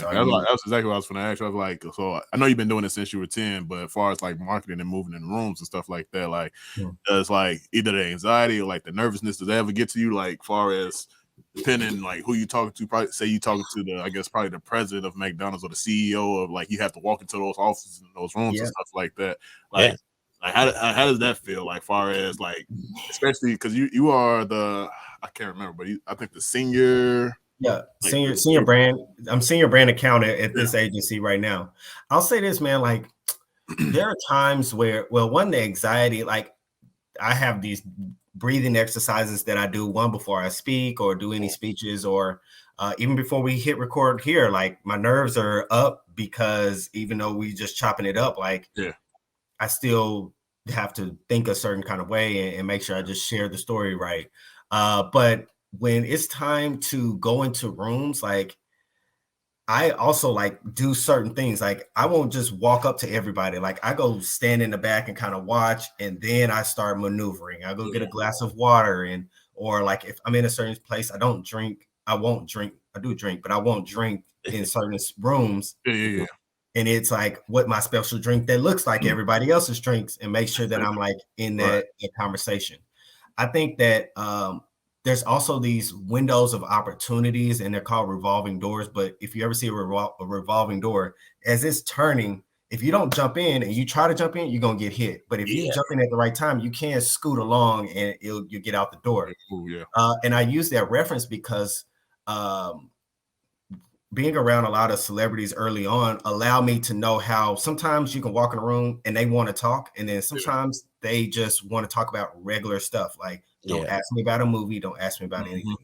Yeah, that's exactly what I was going to ask you. I was like, so I know you've been doing it since you were 10, but as far as like marketing and moving in rooms and stuff like that, like does like either the anxiety or like the nervousness, does that ever get to you? Like far as depending like who you talking to, probably say you talking to the, I guess probably the president of McDonald's or the CEO of like you have to walk into those offices and those rooms and stuff like that. Like, like how does that feel? Like far as like, especially because you are the, I can't remember, but I think the senior. Yeah, senior brand. I'm senior brand accountant at this agency right now. I'll say this, man. Like, there are times where, well, one, the anxiety. Like, I have these breathing exercises that I do one before I speak or do any speeches, or even before we hit record here. Like, my nerves are up because even though we just chopping it up, like, I still have to think a certain kind of way and make sure I just share the story right. But when it's time to go into rooms, like I also like do certain things. Like I won't just walk up to everybody. Like I go stand in the back and kind of watch, and then I start maneuvering. I go get a glass of water, and or like if I'm in a certain place, I don't drink. I won't drink. I do drink, but I won't drink in certain rooms. And it's like what my special drink that looks like everybody else's drinks, and make sure that I'm like in that conversation. I think that there's also these windows of opportunities, and they're called revolving doors. But if you ever see a revolving door, as it's turning, if you don't jump in and you try to jump in, you're gonna get hit. But if you jump in at the right time, you can scoot along and you get out the door. And I use that reference because being around a lot of celebrities early on allowed me to know how sometimes you can walk in a room and they want to talk, and then sometimes they just want to talk about regular stuff. Like, don't ask me about a movie, don't ask me about anything.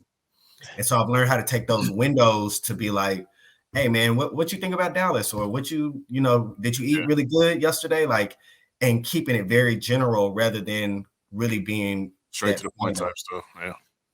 And so I've learned how to take those windows to be like, hey man, what you think about Dallas? Or what did you eat really good yesterday? Like, and keeping it very general rather than really being straight to the point type stuff.